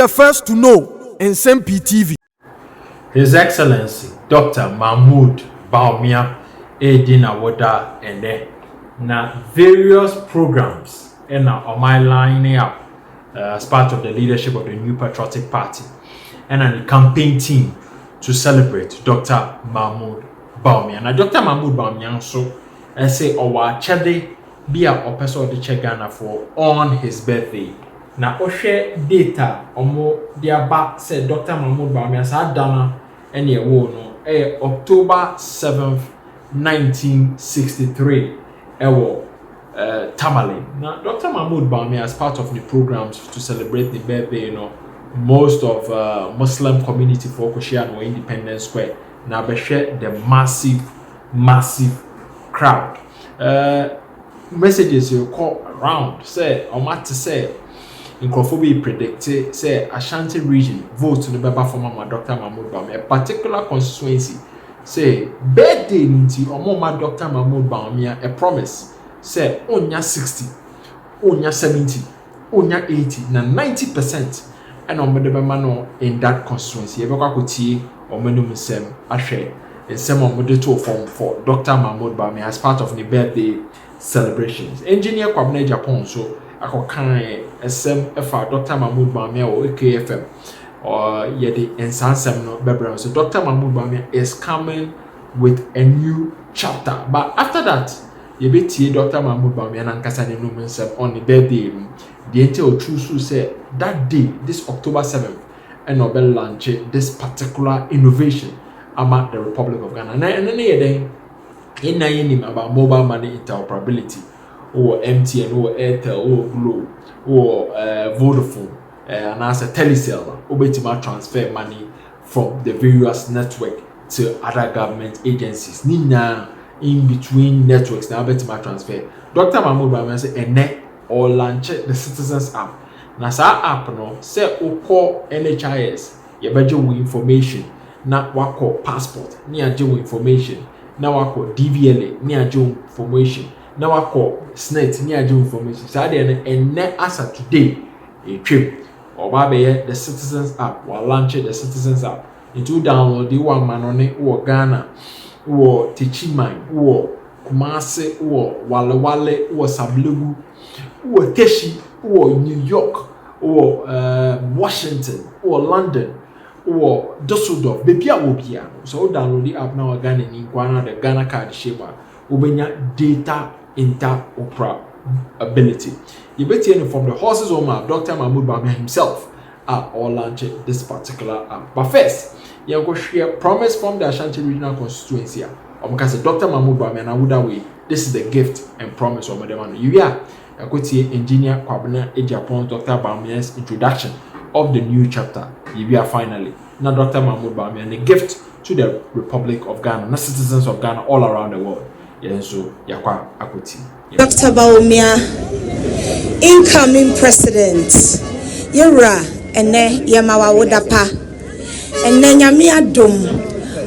the first to know in Nsem-Pii TV. His Excellency Dr. Mahmoud Bawumia Edina Wada and na various programs and on my lining up as part of the leadership of the New Patriotic Party and the campaign team to celebrate Dr. Mahmoud Bawumia. Now Dr. Mahmoud Bawumia so I say our chade be a person of the Ghana for on his birthday. Now share data omo dia ba said Dr. Mahmoud Bawumia sa dana any no October 7th 1963 Tamale. Now Dr. Mahmoud Bawumia as part of the programs to celebrate the birthday, most of Muslim community for Koshia or Independence Square now be share the massive crowd. Messages you call around say or matter say in Kofobi predicted say Ashanti region vote to the Baba former Dr. Mahmoud Bawumia, a particular constituency say birthday nti Omoma Dr. Mahmoud Bawumia a promise say onya 60 onya 70 onya 80 na 90% and omodebemano in that constituency ebekwa kotie omenum nsem ahwe nsem omodeto for Dr. Mahmoud Bawumia as part of the birthday celebrations. Engineer Kwabena Japan so akokan SM efa Dr. Mahmoud Bawumia or AKFM or yedi ensansem no bebra. So Dr. Mahmoud Bawumia is coming with a new chapter. But after that, you be Dr. Mahmoud Bawumia and Kasani Numensem on the birthday. The entire truth say that day, this October 7th, and Nobel launch this particular innovation about the Republic of Ghana. And then in about mobile money interoperability or MTN or Airtel or Glo or Vodafone and as a telecell obetima transfer money from the various network to other government agencies nina in between networks now obetima transfer. Dr. Mahmoud Bawumia say ene or launch the Citizens app na sa app no say call NHIS you beje with information na wako passport ni aje with information na wako DVLA ni aje information na wako SNET ni aje information so dey ene as of today a trip or babe the Citizens app will launch the Citizens app into download the one manone or Ghana or Techiman or Kumasi or Wale or Sablegu or Teshi or New York or Washington or London or Dusseldorf baby awobia so download the app now Ghana in Ghana the Ghana card shema ubenya data interoperability. You bet you from the horse's own map, Dr. Mahmoud Bawumia himself all launching this particular app. But first, you go share promise from the Ashanti regional constituency. Because Dr. Mahmoud Bawumia na would away. This is the gift and promise of Madam. You are a engineer Kwabena Japan Dr. Bawumia's introduction of the new chapter. You are finally now Dr. Mahmoud Bawumia and a gift to the Republic of Ghana, the citizens of Ghana all around the world. Yeah, so yakwa akoti. Dr. Bawumia, incoming president. Yura ene yamawa wodapa. Ene nyame adom.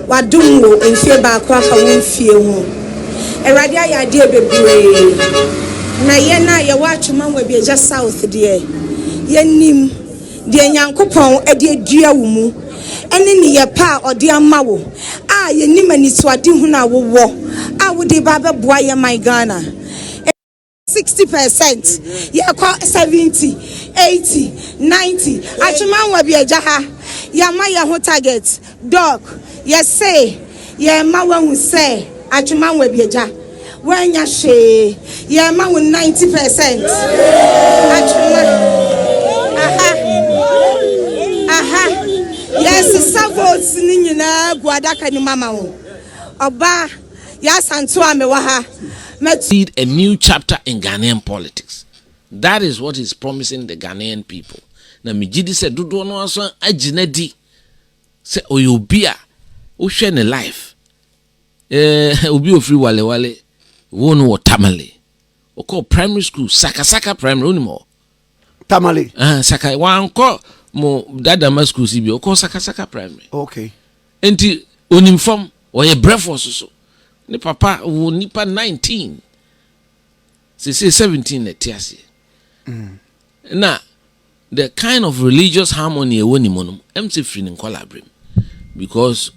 Wadom wo mfie ba kwa ka wo mfie ho. Erade ayade bebre. Na ye na ye watchuma we bieja south de. Ye nim de nyankopon e de dua wo mu. Ene ne ye pa ode ama wo. A ye nim ani so ade hu na wo wo. A wo de ba be boa ye my Ghana. 60%, yeah, 70, 80, 90. Achuman wa bieja ha. Ya ma ya ho target. Dog, yes say. Ya ma wa hu say. Achuman wa bieja. When ya she. Ya ma hu 90%. Achuman. Aha. Yes, votes ni nyina guadaka ni mama ho. Oba ya santo ame wa ha. Lead a new chapter in Ghanaian politics. That is what is promising the Ghanaian people. Na mijidi se dodo no aso agina di se oyobia wo hwe ne life obi ofri wale wo no Tamale o call primary school saka primary onimo Tamale saka wan ko mo dadama school si bi o call saka primary. Okay. Enti onimfom o ye breakfast so ne papa wo nipa 19 say 17 etiase na the kind of religious harmony a woni monum MC free in collaborate because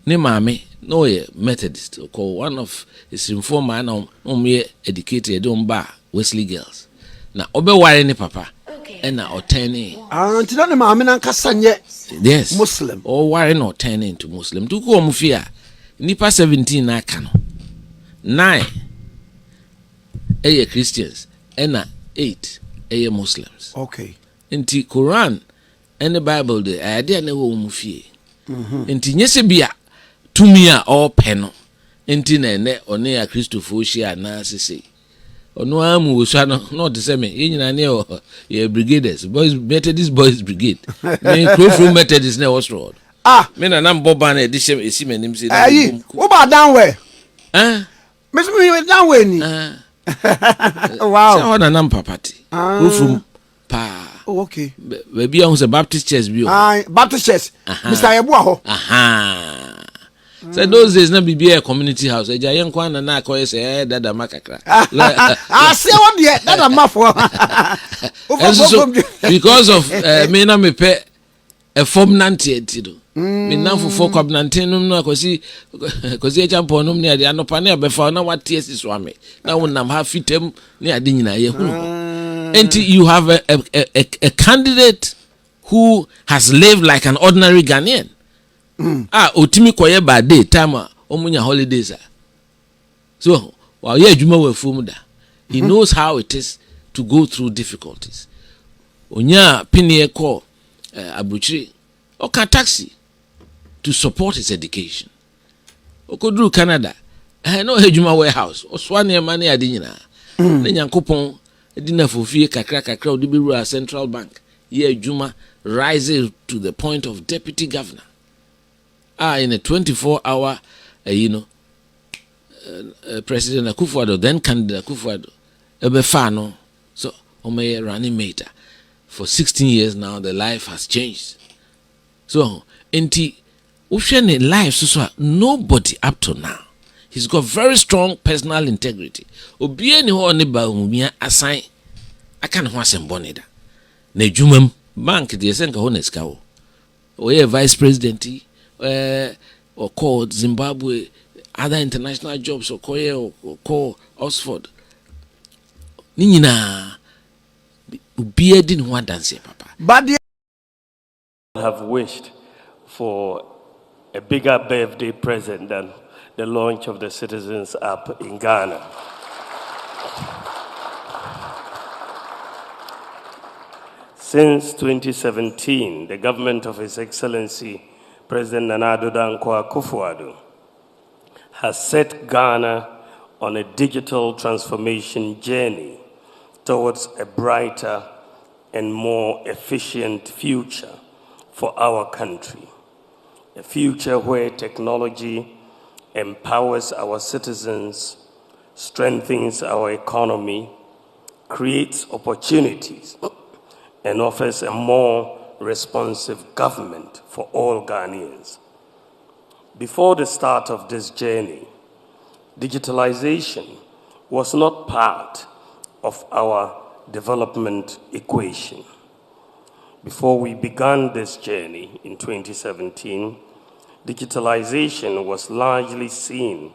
ne maame no ye Methodist call one of his informer na me educated don ba Wesley girls na obeware ne papa and na otene Anti na ne maame na nkasa nye yes Muslim or ware na otene into Muslim to ko omfia nipa 17 na aka no 9 Christians and 8 Muslims. Okay. Inti Quran and the Bible de idea na wo mu fie. Inti nyese bia tumia or peno. Inti na ne one ya Christopher Oshia na sese. Ono amu osha no de se me nyina ne o ye brigaders boys Methodist boys brigade. Me from Methodist na was road. Me na nam boba na edishem esi menim se. Ayi, wo ba down where? Me down where ni. Wow. So na nam papati. Go from pa. Oh, okay. Baby on the Baptist church bio. Baptist church. Mr. Yeboah ho. So those days na be a community house. Eja yen kwa na akoye say dada makakra. Say what there dada mafo. Because of me na me pe a form 90 do. Me na for club 19 no akosi e champion no ne de anopa na be fa na what ties so ame. Na wonam ha fitem ne ade nyina ye hunu. And you have a candidate who has lived like an ordinary Ghanaian. Otimi koye bad day time omunya holidays. So while ye adwuma we fom da. He knows how it is to go through difficulties. Onya pini call abuchiri oka taxi to support his education. Okodru Canada. No adwuma warehouse. Oswane mane ade nyina. Ne nyankopon Dina fofie kakra odibiru Central Bank ye adwuma rises to the point of deputy governor. In a 24-hour President Akufo-Addo, then candidate Akufo-Addo ebefano so omeye running mate for 16 years now. The life has changed. So enti uhwe life so nobody up to now. He's got very strong personal integrity. Obie ni ho ne Bawumia assign aka ne ho asemboneda. Na adwumam bank de senka ho na sika wo. Oye vice president or called Zimbabwe, other international jobs or call Oxford. Ni nyina obie di ne ho adanse papa. But they have wished for a bigger birthday present than the launch of the Citizens app in Ghana. Since 2017, the government of His Excellency President Nana Addo Dankwa Akufo-Addo has set Ghana on a digital transformation journey towards a brighter and more efficient future for our country. A future where technology empowers our citizens, strengthens our economy, creates opportunities, and offers a more responsive government for all Ghanaians. Before the start of this journey, digitalization was not part of our development equation. Before we began this journey in 2017, digitalization was largely seen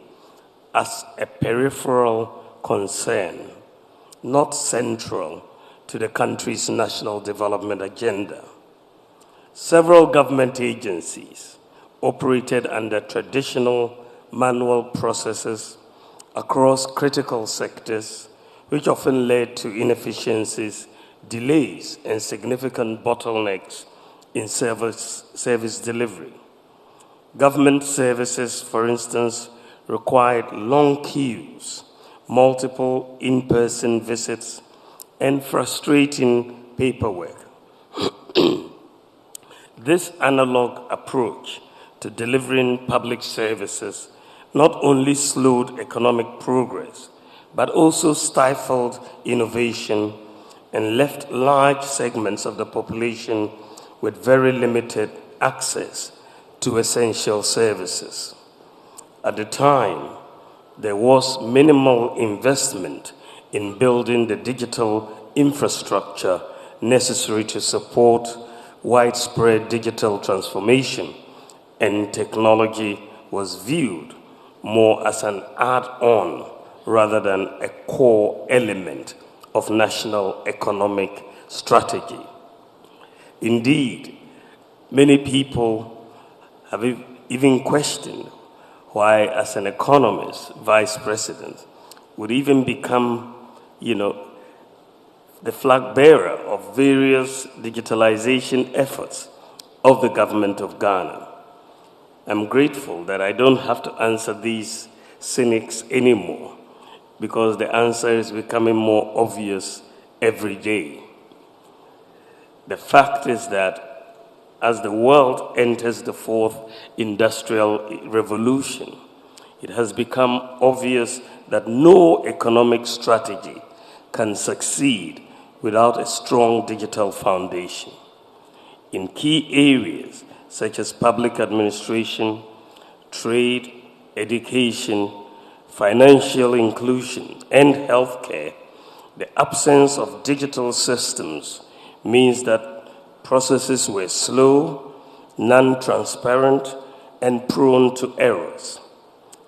as a peripheral concern, not central to the country's national development agenda. Several government agencies operated under traditional manual processes across critical sectors, which often led to inefficiencies, delays, and significant bottlenecks in service delivery. Government services, for instance, required long queues, multiple in-person visits, and frustrating paperwork. This analog approach to delivering public services not only slowed economic progress, but also stifled innovation and left large segments of the population with very limited access to essential services. At the time, there was minimal investment in building the digital infrastructure necessary to support widespread digital transformation and technology was viewed more as an add-on rather than a core element of national economic strategy. Indeed, many people have even questioned why, as an economist, vice president would even become, the flag bearer of various digitalization efforts of the government of Ghana. I'm grateful that I don't have to answer these cynics anymore, because the answer is becoming more obvious every day. The fact is that as the world enters the fourth industrial revolution, it has become obvious that no economic strategy can succeed without a strong digital foundation. In key areas such as public administration, trade, education, financial inclusion, and healthcare, the absence of digital systems means that processes were slow, non-transparent, and prone to errors.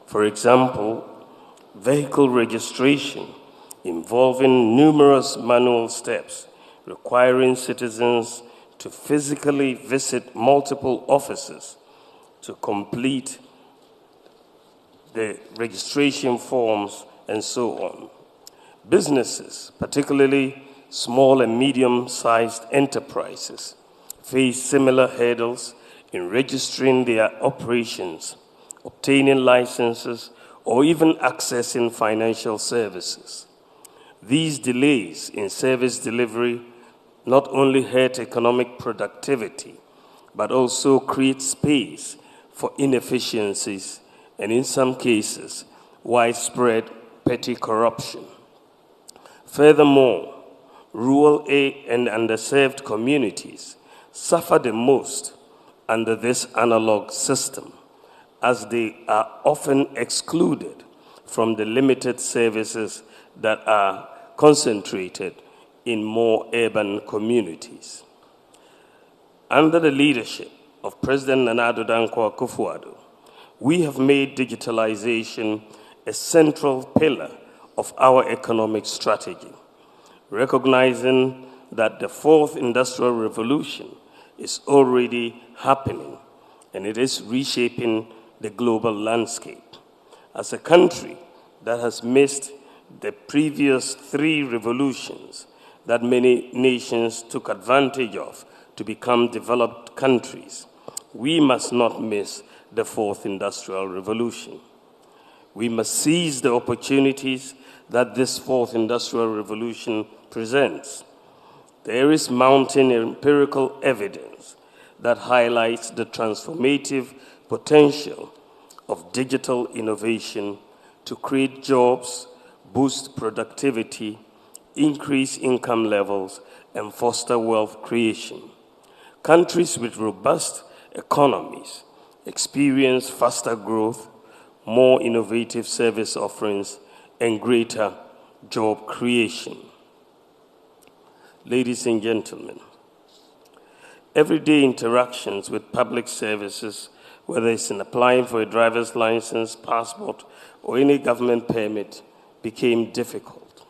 For example, vehicle registration involving numerous manual steps requiring citizens to physically visit multiple offices to complete the registration forms and so on. Businesses, particularly small and medium-sized enterprises, face similar hurdles in registering their operations, obtaining licenses, or even accessing financial services. These delays in service delivery not only hurt economic productivity, but also create space for inefficiencies and, in some cases, widespread petty corruption. Furthermore, rural and underserved communities suffer the most under this analog system, as they are often excluded from the limited services that are concentrated in more urban communities. Under the leadership of President Nana Addo Dankwa Akufo-Addo, we have made digitalization a central pillar of our economic strategy, recognizing that the fourth industrial revolution is already happening and it is reshaping the global landscape. As a country that has missed the previous three revolutions that many nations took advantage of to become developed countries, we must not miss the fourth industrial revolution. We must seize the opportunities that this fourth industrial revolution presents. There is mounting empirical evidence that highlights the transformative potential of digital innovation to create jobs, boost productivity, increase income levels, and foster wealth creation. Countries with robust economies experience faster growth, more innovative service offerings, and greater job creation. Ladies and gentlemen, everyday interactions with public services, whether it's in applying for a driver's license, passport, or any government permit, became difficult.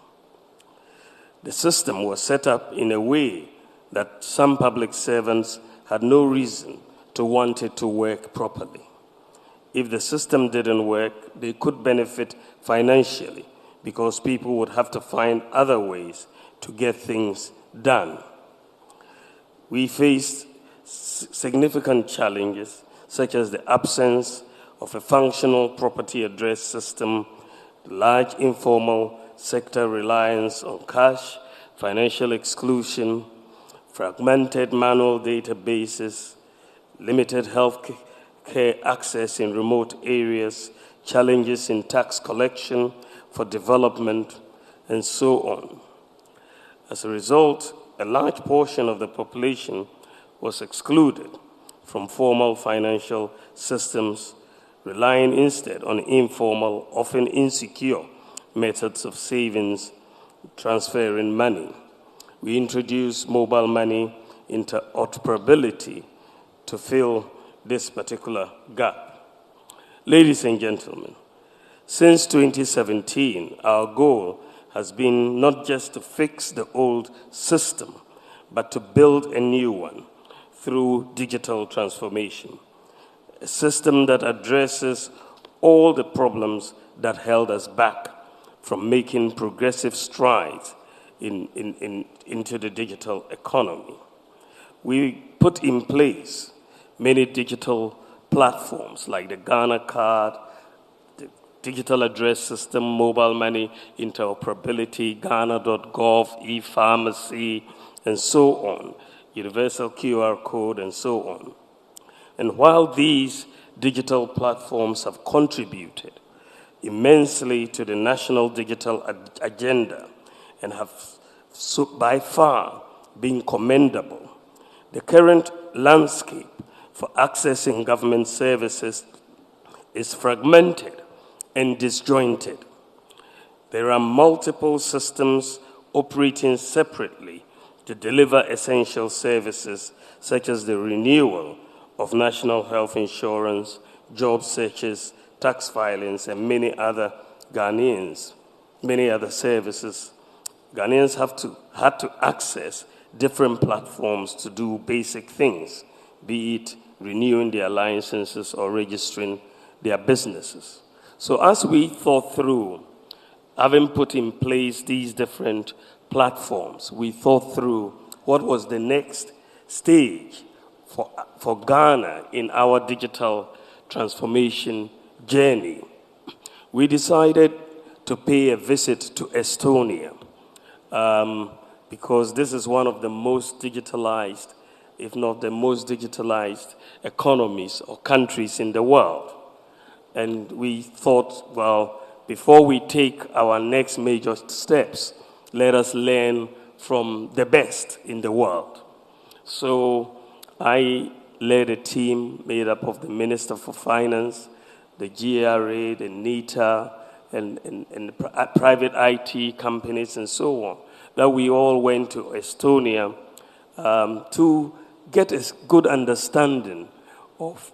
The system was set up in a way that some public servants had no reason to want it to work properly. If the system didn't work, they could benefit financially because people would have to find other ways to get things done. We faced significant challenges, such as the absence of a functional property address system, large informal sector reliance on cash, financial exclusion, fragmented manual databases, limited health care access in remote areas, challenges in tax collection for development, and so on. As a result, a large portion of the population was excluded from formal financial systems, relying instead on informal, often insecure methods of savings, transferring money. we introduced mobile money interoperability to fill this particular gap. Ladies and gentlemen, since 2017, our goal has been not just to fix the old system, but to build a new one through digital transformation, a system that addresses all the problems that held us back from making progressive strides into the digital economy. We put in place many digital platforms like the Ghana card, the digital address system, mobile money interoperability, Ghana.gov, e-pharmacy, and so on, universal QR code, and so on. And while these digital platforms have contributed immensely to the national digital agenda and have by far been commendable, the current landscape for accessing government services is fragmented and disjointed. There are multiple systems operating separately to deliver essential services such as the renewal of national health insurance, job searches, tax filings, and many other services. Ghanaians had to access different platforms to do basic things, be it renewing their licenses or registering their businesses. So as we thought through, having put in place these different platforms, we thought through what was the next stage for Ghana in our digital transformation journey. We decided to pay a visit to Estonia because this is one of the most digitalized, if not the most digitalized economies or countries in the world. And we thought, well, before we take our next major steps, let us learn from the best in the world. So I led a team made up of the Minister for Finance, the GRA, the NITA, and private IT companies and so on, that we all went to Estonia to get a good understanding of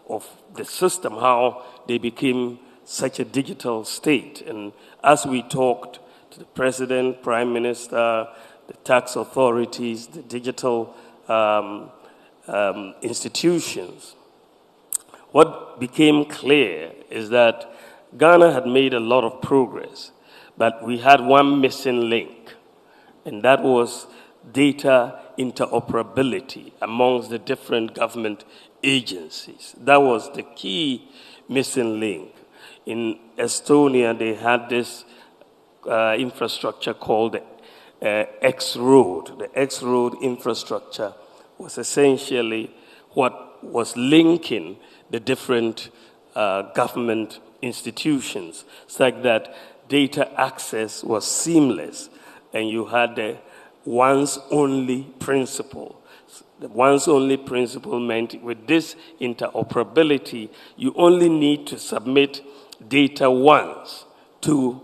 the system, how they became such a digital state. And as we talked to the President, Prime Minister, the tax authorities, the digital institutions, what became clear is that Ghana had made a lot of progress, but we had one missing link, and that was data interoperability amongst the different government agencies. That was the key missing link. In Estonia, they had this infrastructure called the X-Road. The X-Road infrastructure was essentially what was linking the different government institutions, such that data access was seamless, and you had the once only principle. The once only principle meant with this interoperability, you only need to submit data once to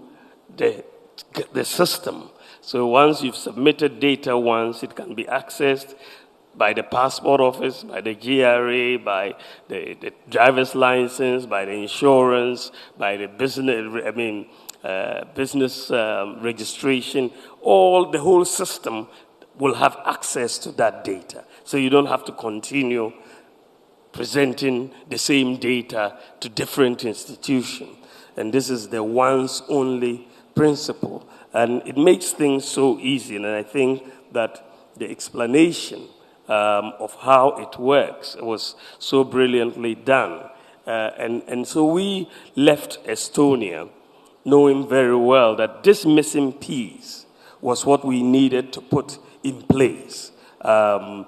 the system. So once you've submitted data once, it can be accessed by the passport office, by the GRA, by the driver's license, by the insurance, by the business registration. The whole system will have access to that data. So you don't have to continue presenting the same data to different institutions. And this is the once only principle. And it makes things so easy. And I think that the explanation of how it works was so brilliantly done. And so we left Estonia knowing very well that this missing piece was what we needed to put in place to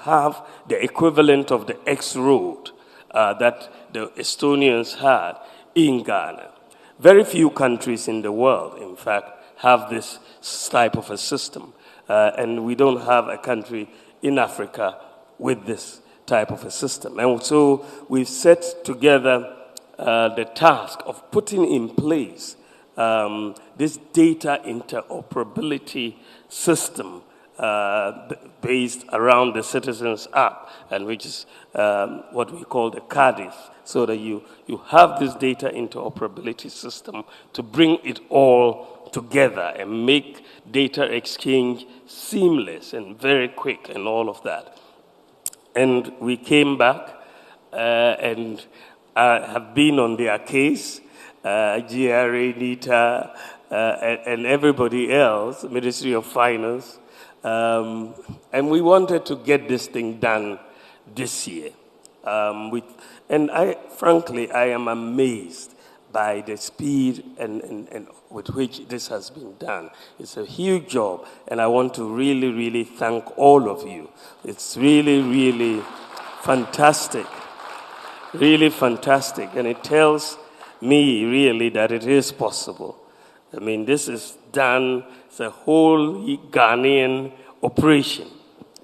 have the equivalent of the X-Road that the Estonians had in Ghana. Very few countries in the world, in fact, have this type of a system. And we don't have a country in Africa with this type of a system. And so we've set together the task of putting in place this data interoperability system based around the Citizens app, and which is what we call the CADIS, so that you have this data interoperability system to bring it all together and make data exchange seamless and very quick and all of that. And we came back and have been on their case, GRA, NITA, and everybody else, Ministry of Finance, and we wanted to get this thing done this year. And frankly, I am amazed by the speed and with which this has been done. It's a huge job, and I want to really, really thank all of you. It's really, really fantastic. Really fantastic, and it tells me really that it is possible. I mean, this is done, it's a whole Ghanaian operation.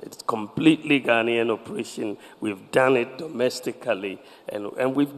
It's completely Ghanaian operation. We've done it domestically, and we've been